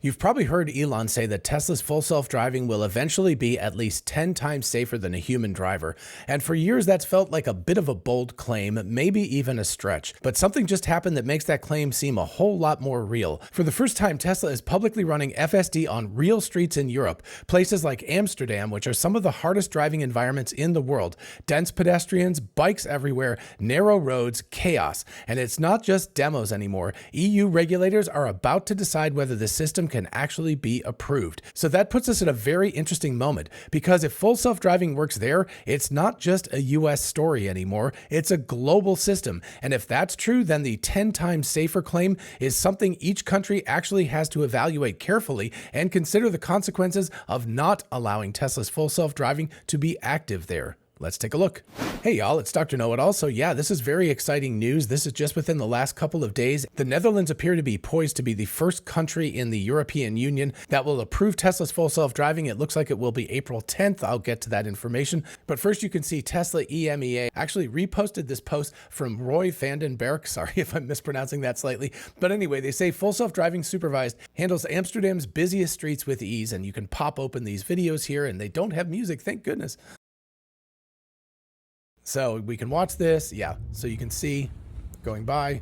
You've probably heard Elon say that Tesla's full self-driving will eventually be at least 10 times safer than a human driver. And for years, that's felt like a bit of a bold claim, maybe even a stretch. But something just happened that makes that claim seem a whole lot more real. For the first time, Tesla is publicly running FSD on real streets in Europe, places like Amsterdam, which are some of the hardest driving environments in the world. Dense pedestrians, bikes everywhere, narrow roads, chaos. And it's not just demos anymore. EU regulators are about to decide whether the system can actually be approved. So that puts us at a very interesting moment, because if full self-driving works there, it's not just a US story anymore, it's a global system. And if that's true, then the 10 times safer claim is something each country actually has to evaluate carefully and consider the consequences of not allowing Tesla's full self-driving to be active there. Let's take a look. Hey y'all, it's Dr. Know-It-All. So yeah, this is very exciting news. This is just within the last couple of days. The Netherlands appear to be poised to be the first country in the European Union that will approve Tesla's full self-driving. It looks like it will be April 10th. I'll get to that information. But first you can see Tesla EMEA actually reposted this post from Roy Vandenberg. Sorry if I'm mispronouncing that slightly. But anyway, they say full self-driving supervised handles Amsterdam's busiest streets with ease. And you can pop open these videos here and they don't have music, thank goodness. So we can watch this, yeah, so you can see going by.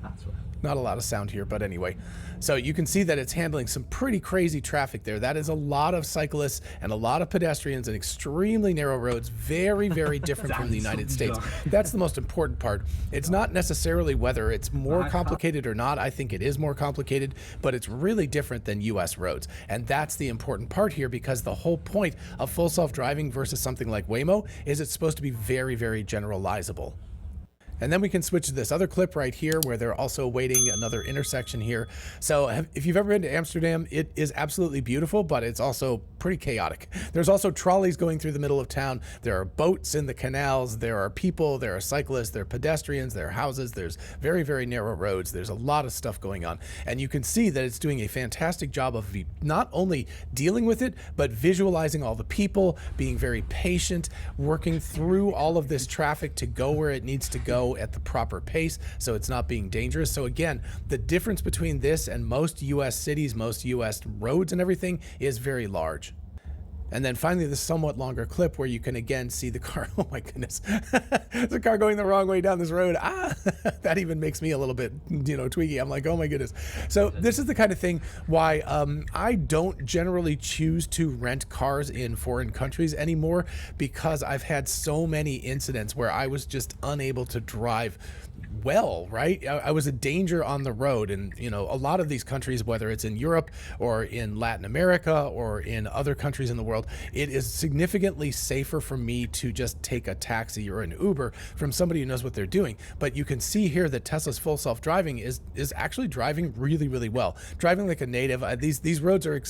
That's right. Not a lot of sound here, but anyway. So you can see that it's handling some pretty crazy traffic there. That is a lot of cyclists and a lot of pedestrians and extremely narrow roads, very, very different from the United States. That's the most important part. It's not necessarily whether it's more complicated or not. I think it is more complicated, but it's really different than US roads. And that's the important part here, because the whole point of full self-driving versus something like Waymo is it's supposed to be very, very generalizable. And then we can switch to this other clip right here where they're also awaiting another intersection here. So if you've ever been to Amsterdam, it is absolutely beautiful, but it's also pretty chaotic. There's also trolleys going through the middle of town. There are boats in the canals. There are people, there are cyclists, there are pedestrians, there are houses. There's very, very narrow roads. There's a lot of stuff going on. And you can see that it's doing a fantastic job of not only dealing with it, but visualizing all the people, being very patient, working through all of this traffic to go where it needs to go at the proper pace, so it's not being dangerous. So again, the difference between this and most US cities, most US roads and everything is very large. And then finally, this somewhat longer clip where you can again see the car. Oh my goodness, the car going the wrong way down this road. That even makes me a little bit, twiggy. I'm like, oh my goodness. So this is the kind of thing why I don't generally choose to rent cars in foreign countries anymore, because I've had so many incidents where I was just unable to drive well, right? I was a danger on the road. And, a lot of these countries, whether it's in Europe or in Latin America or in other countries in the world, it is significantly safer for me to just take a taxi or an Uber from somebody who knows what they're doing. But you can see here that Tesla's full self-driving is actually driving really, really well. Driving like a native. These roads are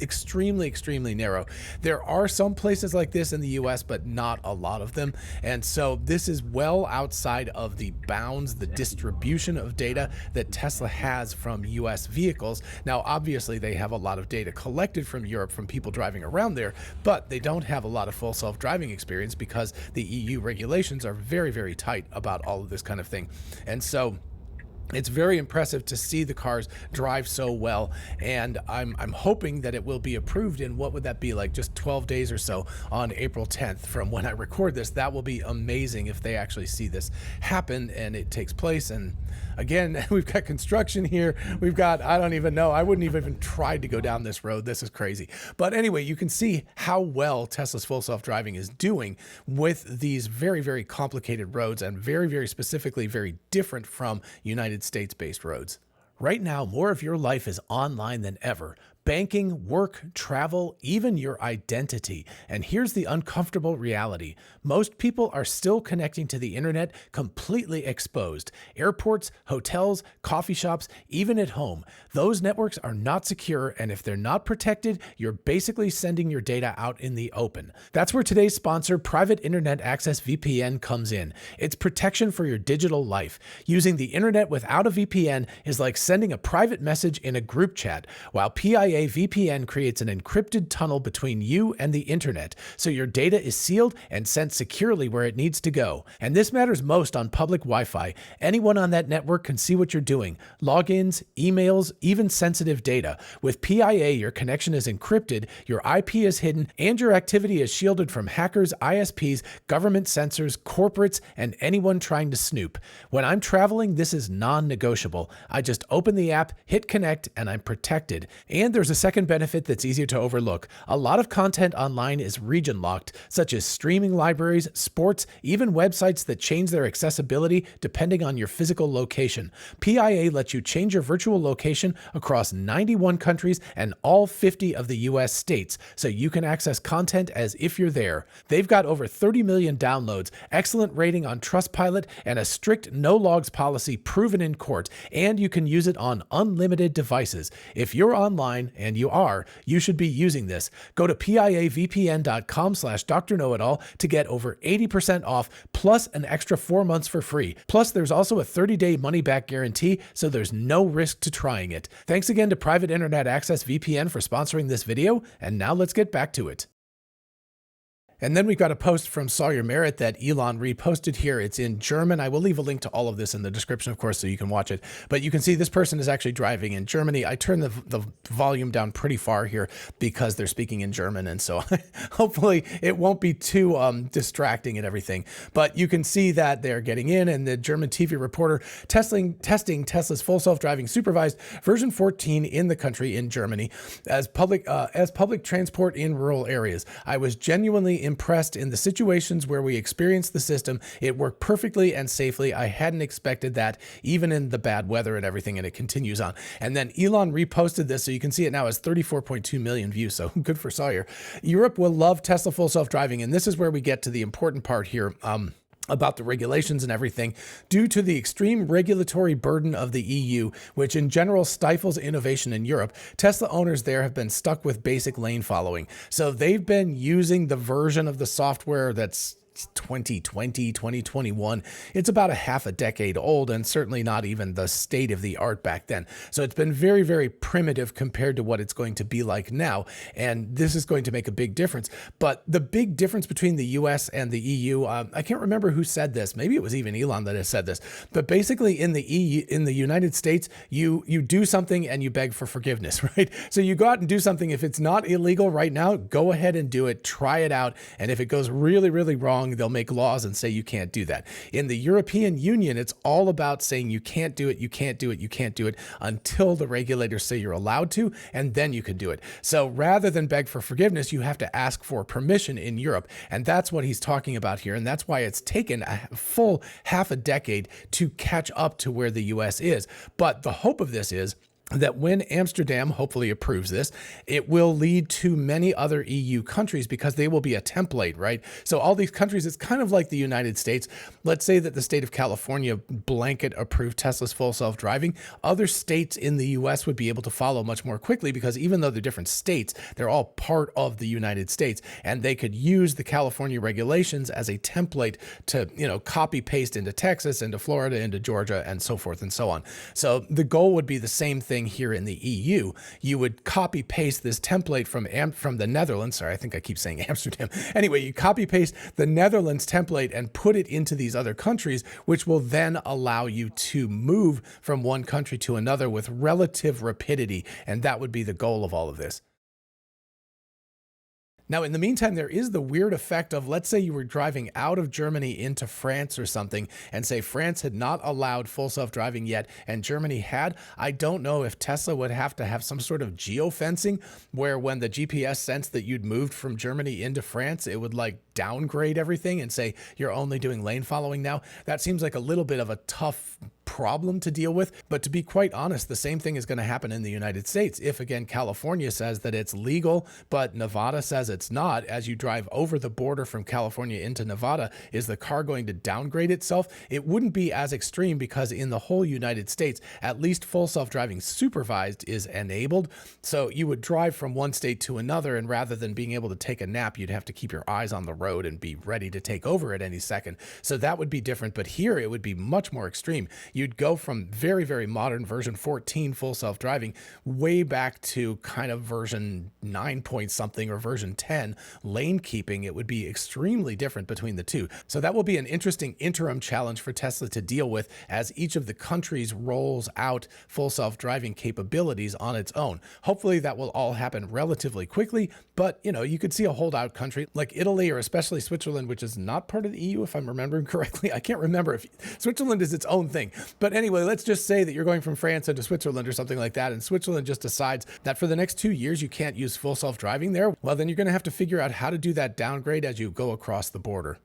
extremely, extremely narrow. There are some places like this in the US, but not a lot of them. And so this is well outside of the bounds, the distribution of data that Tesla has from US vehicles. Now, obviously, they have a lot of data collected from Europe from people driving around there, but they don't have a lot of full self-driving experience because the EU regulations are very, very tight about all of this kind of thing. And so it's very impressive to see the cars drive so well, and I'm hoping that it will be approved in, what would that be, like just 12 days or so on April 10th from when I record this. That will be amazing if they actually see this happen and it takes place. And again, we've got construction here. We've got, I don't even know. I wouldn't even try to go down this road. This is crazy. But anyway, you can see how well Tesla's full self-driving is doing with these very, very complicated roads, and very, very specifically very different from United States-based roads. Right now, more of your life is online than ever. Banking, work, travel, even your identity. And here's the uncomfortable reality. Most people are still connecting to the internet completely exposed. Airports, hotels, coffee shops, even at home. Those networks are not secure, and if they're not protected, you're basically sending your data out in the open. That's where today's sponsor, Private Internet Access VPN, comes in. It's protection for your digital life. Using the internet without a VPN is like sending a private message in a group chat, while PIA PIA VPN creates an encrypted tunnel between you and the internet, so your data is sealed and sent securely where it needs to go. And this matters most on public Wi-Fi. Anyone on that network can see what you're doing. Logins, emails, even sensitive data. With PIA, your connection is encrypted, your IP is hidden, and your activity is shielded from hackers, ISPs, government censors, corporates, and anyone trying to snoop. When I'm traveling, this is non-negotiable. I just open the app, hit connect, and I'm protected. And there's a second benefit that's easier to overlook. A lot of content online is region locked, such as streaming libraries, sports, even websites that change their accessibility depending on your physical location. PIA lets you change your virtual location across 91 countries and all 50 of the US states, so you can access content as if you're there. They've got over 30 million downloads, excellent rating on Trustpilot, and a strict no logs policy proven in court, and you can use it on unlimited devices. If you're online, and you are, you should be using this. Go to piavpn.com/drknowitall to get over 80% off, plus an extra 4 months for free. Plus, there's also a 30-day money-back guarantee, so there's no risk to trying it. Thanks again to Private Internet Access VPN for sponsoring this video, and now let's get back to it. And then we got a post from Sawyer Merritt that Elon reposted here. It's in German. I will leave a link to all of this in the description, of course, so you can watch it. But you can see this person is actually driving in Germany. I turned the volume down pretty far here because they're speaking in German. And so hopefully it won't be too distracting and everything. But you can see that they're getting in, and the German TV reporter testing Tesla's full self-driving supervised version 14 in the country in Germany as public transport in rural areas. I was genuinely impressed in the situations where we experienced the system. It worked perfectly and safely. I hadn't expected that, even in the bad weather and everything, and it continues on. And then Elon reposted this, so you can see it now has 34.2 million views, so good for Sawyer. Europe will love Tesla full self-driving, and this is where we get to the important part here. About the regulations and everything, due to the extreme regulatory burden of the EU, which in general stifles innovation in Europe. Tesla owners there have been stuck with basic lane following. So they've been using the version of the software that's 2020, 2021. It's about a half a decade old, and certainly not even the state of the art back then. So it's been very, very primitive compared to what it's going to be like now. And this is going to make a big difference. But the big difference between the US and the EU, I can't remember who said this. Maybe it was even Elon that has said this. But basically in the EU, in the United States, you do something and you beg for forgiveness, right? So you go out and do something. If it's not illegal right now, go ahead and do it. Try it out. And if it goes really, really wrong, they'll make laws and say you can't do that. In the European Union, it's all about saying you can't do it, you can't do it, you can't do it until the regulators say you're allowed to, and then you can do it. So rather than beg for forgiveness, you have to ask for permission in Europe. And that's what he's talking about here. And that's why it's taken a full half a decade to catch up to where the US is. But the hope of this is that when Amsterdam hopefully approves this, it will lead to many other EU countries because they will be a template, right? So all these countries, it's kind of like the United States. Let's say that the state of California blanket approved Tesla's full self-driving. Other states in the US would be able to follow much more quickly because even though they're different states, they're all part of the United States, and they could use the California regulations as a template to, copy paste into Texas, into Florida, into Georgia, and so forth and so on. So the goal would be the same thing here in the EU. You would copy paste this template from the Netherlands. Sorry, I think I keep saying Amsterdam. Anyway, you copy paste the Netherlands template and put it into these other countries, which will then allow you to move from one country to another with relative rapidity. And that would be the goal of all of this. Now, in the meantime, there is the weird effect of, let's say you were driving out of Germany into France or something, and say France had not allowed full self-driving yet, and Germany had. I don't know if Tesla would have to have some sort of geofencing where when the GPS sensed that you'd moved from Germany into France, it would downgrade everything and say, you're only doing lane following now. That seems like a little bit of a tough problem to deal with. But to be quite honest, the same thing is going to happen in the United States. If again, California says that it's legal, but Nevada says it's not, as you drive over the border from California into Nevada, is the car going to downgrade itself? It wouldn't be as extreme because in the whole United States, at least full self-driving supervised is enabled. So you would drive from one state to another, and rather than being able to take a nap, you'd have to keep your eyes on the road and be ready to take over at any second. So that would be different. But here it would be much more extreme. you'd go from very, very modern version 14 full self-driving way back to kind of version 9 point something or version 10 lane keeping. It would be extremely different between the two. So that will be an interesting interim challenge for Tesla to deal with as each of the countries rolls out full self-driving capabilities on its own. Hopefully that will all happen relatively quickly, but you could see a holdout country like Italy or especially Switzerland, which is not part of the EU, if I'm remembering correctly. I can't remember if Switzerland is its own thing. But anyway, let's just say that you're going from France into Switzerland or something like that, and Switzerland just decides that for the next 2 years you can't use full self-driving there. Well, then you're going to have to figure out how to do that downgrade as you go across the border.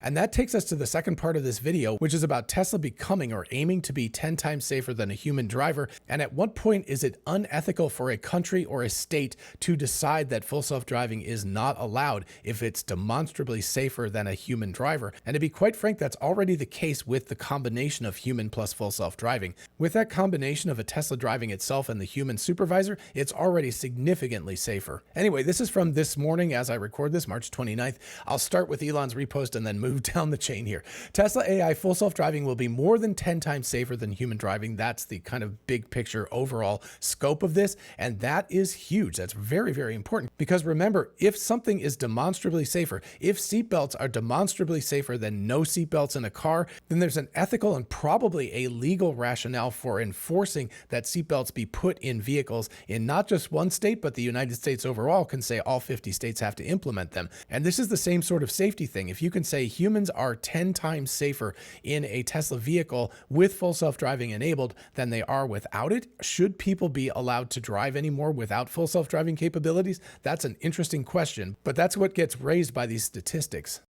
And that takes us to the second part of this video, which is about Tesla becoming or aiming to be 10 times safer than a human driver. And at what point is it unethical for a country or a state to decide that full self-driving is not allowed if it's demonstrably safer than a human driver? And to be quite frank, that's already the case with the combination of human plus full self-driving. With that combination of a Tesla driving itself and the human supervisor, it's already significantly safer. Anyway, this is from this morning as I record this, March 29th. I'll start with Elon's repost and then move down the chain here. Tesla AI full self-driving will be more than 10 times safer than human driving. That's the kind of big picture overall scope of this. And that is huge. That's very, very important because remember, if something is demonstrably safer, if seatbelts are demonstrably safer than no seatbelts in a car, then there's an ethical and probably a legal rationale for enforcing that seatbelts be put in vehicles in not just one state, but the United States overall can say all 50 states have to implement them. And this is the same sort of safety thing. If you can say humans are 10 times safer in a Tesla vehicle with full self-driving enabled than they are without it, should people be allowed to drive anymore without full self-driving capabilities? That's an interesting question, but that's what gets raised by these statistics.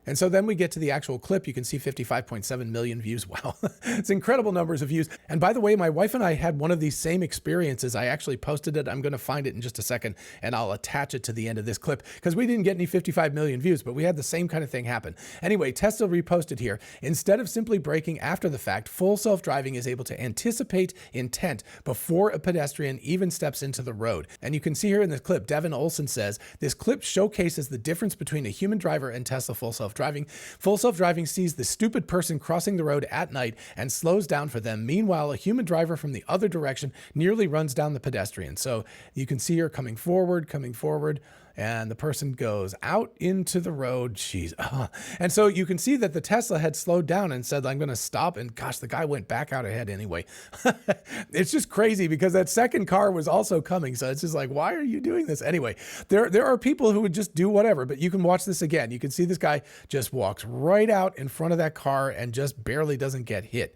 And so then we get to the actual clip. You can see 55.7 million views. Wow, it's incredible numbers of views. And by the way, my wife and I had one of these same experiences. I actually posted it. I'm going to find it in just a second and I'll attach it to the end of this clip because we didn't get any 55 million views, but we had the same kind of thing happen. Anyway, Tesla reposted here. Instead of simply braking after the fact, full self-driving is able to anticipate intent before a pedestrian even steps into the road. And you can see here in this clip, Devin Olson says, this clip showcases the difference between a human driver and Tesla full self-driving. Full self-driving sees the stupid person crossing the road at night and slows down for them. Meanwhile, a human driver from the other direction nearly runs down the pedestrian. So you can see her coming forward, and the person goes out into the road. Jeez. And so you can see that the Tesla had slowed down and said, I'm going to stop. And gosh, the guy went back out ahead anyway. It's just crazy because that second car was also coming. So it's just like, why are you doing this? Anyway, there are people who would just do whatever, but you can watch this again. You can see this guy just walks right out in front of that car and just barely doesn't get hit.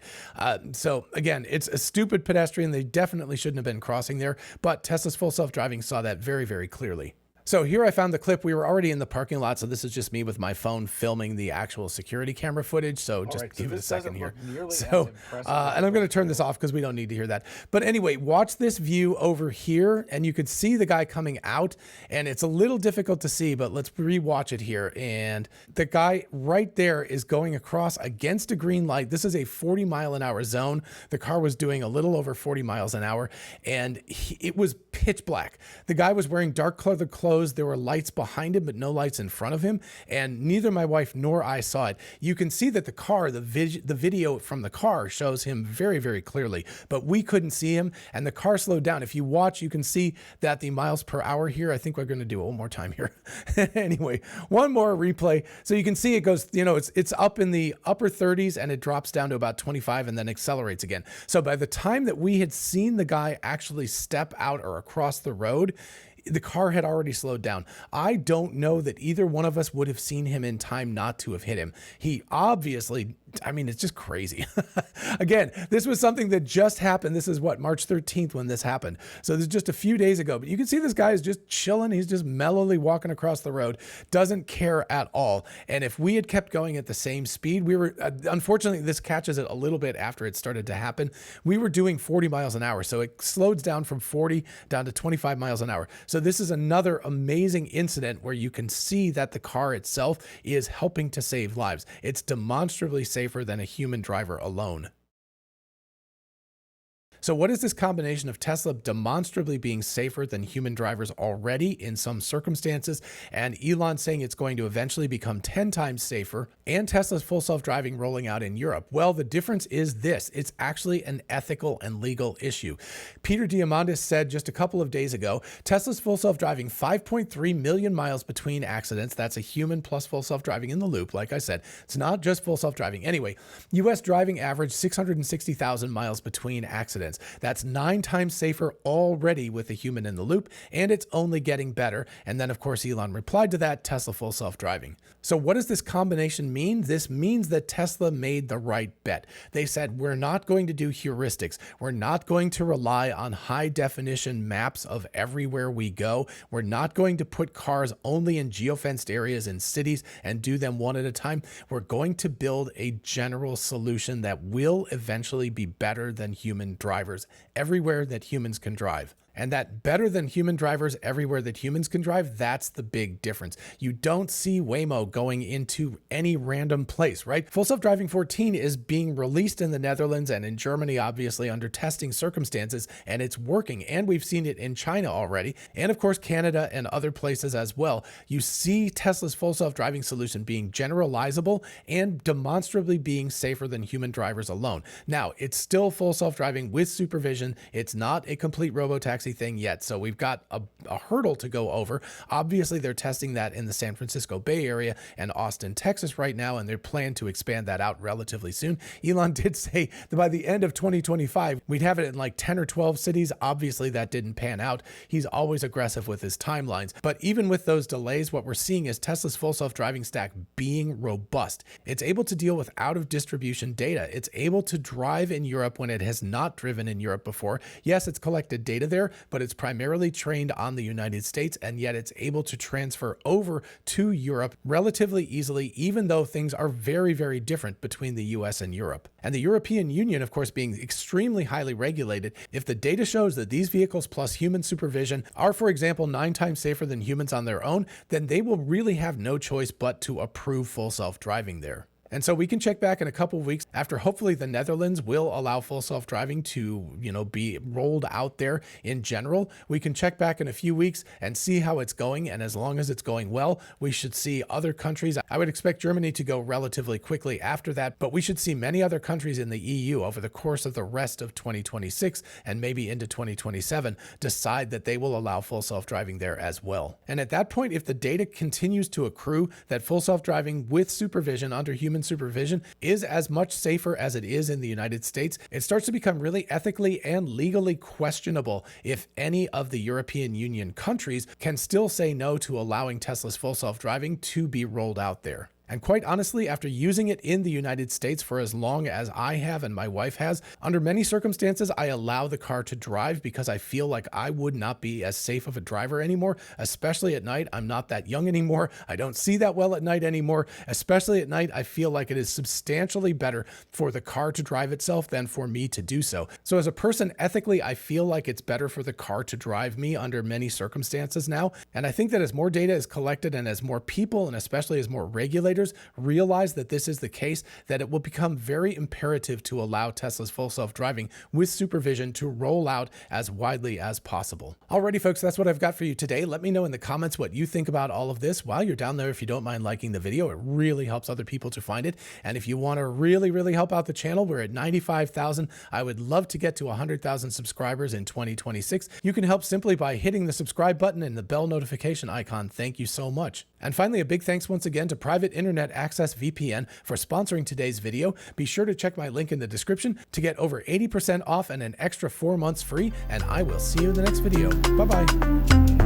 So again, it's a stupid pedestrian. They definitely shouldn't have been crossing there, but Tesla's full self-driving saw that very, very clearly. So here I found the clip. We were already in the parking lot, so this is just me with my phone filming the actual security camera footage. So just give it a second here. So, and I'm going to turn this off because we don't need to hear that. But anyway, watch this view over here, and you could see the guy coming out, and it's a little difficult to see, but let's rewatch it here. And the guy right there is going across against a green light. This is a 40-mile-an-hour zone. The car was doing a little over 40 miles an hour, and it was pitch black. The guy was wearing dark colored clothes. There were lights behind him, but no lights in front of him. And neither my wife nor I saw it. You can see that the car, the video from the car shows him very, very clearly, but we couldn't see him and the car slowed down. If you watch, you can see that the miles per hour here, I think we're going to do it one more time here. Anyway, one more replay. So you can see it goes, it's up in the upper 30s and it drops down to about 25 and then accelerates again. So by the time that we had seen the guy actually step out or across the road, the car had already slowed down. I don't know that either one of us would have seen him in time not to have hit him. He obviously, it's just crazy. Again, this was something that just happened. This is what, March 13th when this happened. So this is just a few days ago, but you can see this guy is just chilling. He's just mellowly walking across the road, doesn't care at all. And if we had kept going at the same speed, we were, unfortunately, this catches it a little bit after it started to happen. We were doing 40 miles an hour. So it slows down from 40 down to 25 miles an hour. So this is another amazing incident where you can see that the car itself is helping to save lives. It's demonstrably safer than a human driver alone. So what is this combination of Tesla demonstrably being safer than human drivers already in some circumstances, and Elon saying it's going to eventually become 10 times safer, and Tesla's full self-driving rolling out in Europe? Well, the difference is this. It's actually an ethical and legal issue. Peter Diamandis said just a couple of days ago, Tesla's full self-driving 5.3 million miles between accidents. That's a human plus full self-driving in the loop. Like I said, it's not just full self-driving. Anyway, US driving average 660,000 miles between accidents. That's 9 times safer already with a human in the loop, and it's only getting better. And then, of course, Elon replied to that, Tesla full self-driving. So what does this combination mean? This means that Tesla made the right bet. They said, we're not going to do heuristics. We're not going to rely on high-definition maps of everywhere we go. We're not going to put cars only in geofenced areas in cities and do them one at a time. We're going to build a general solution that will eventually be better than human drivers everywhere that humans can drive. And that better than human drivers everywhere that humans can drive, that's the big difference. You don't see Waymo going into any random place, right? Full Self-Driving 14 is being released in the Netherlands and in Germany, obviously, under testing circumstances, and it's working. And we've seen it in China already, and of course, Canada and other places as well. You see Tesla's full self-driving solution being generalizable and demonstrably being safer than human drivers alone. Now, it's still full self-driving with supervision. It's not a complete robotaxi thing yet. So we've got a hurdle to go over. Obviously, they're testing that in the San Francisco Bay Area and Austin, Texas right now, and they're planning to expand that out relatively soon. Elon did say that by the end of 2025, we'd have it in like 10 or 12 cities. Obviously, that didn't pan out. He's always aggressive with his timelines. But even with those delays, what we're seeing is Tesla's full self-driving stack being robust. It's able to deal with out-of-distribution data. It's able to drive in Europe when it has not driven in Europe before. Yes, it's collected data there, but it's primarily trained on the United States, and yet it's able to transfer over to Europe relatively easily, even though things are very, very different between the US and Europe. And the European Union, of course, being extremely highly regulated, if the data shows that these vehicles plus human supervision are, for example, 9 times safer than humans on their own, then they will really have no choice but to approve full self-driving there. And so we can check back in a couple of weeks after hopefully the Netherlands will allow full self-driving to, be rolled out there in general. We can check back in a few weeks and see how it's going. And as long as it's going well, we should see other countries. I would expect Germany to go relatively quickly after that, but we should see many other countries in the EU over the course of the rest of 2026 and maybe into 2027 decide that they will allow full self-driving there as well. And at that point, if the data continues to accrue that full self-driving with supervision under human supervision is as much safer as it is in the United States, it starts to become really ethically and legally questionable if any of the European Union countries can still say no to allowing Tesla's full self-driving to be rolled out there. And quite honestly, after using it in the United States for as long as I have and my wife has, under many circumstances, I allow the car to drive because I feel like I would not be as safe of a driver anymore, especially at night. I'm not that young anymore. I don't see that well at night anymore. Especially at night, I feel like it is substantially better for the car to drive itself than for me to do so. So as a person, ethically, I feel like it's better for the car to drive me under many circumstances now. And I think that as more data is collected and as more people, and especially as more regulators, realize that this is the case, that it will become very imperative to allow Tesla's full self-driving with supervision to roll out as widely as possible. Alrighty, folks, that's what I've got for you today. Let me know in the comments what you think about all of this. While you're down there, if you don't mind liking the video, it really helps other people to find it. And if you want to really, really help out the channel, we're at 95,000. I would love to get to 100,000 subscribers in 2026. You can help simply by hitting the subscribe button and the bell notification icon. Thank you so much. And finally, a big thanks once again to Private Internet Access VPN for sponsoring today's video. Be sure to check my link in the description to get over 80% off and an extra 4 months free, and I will see you in the next video. Bye-bye.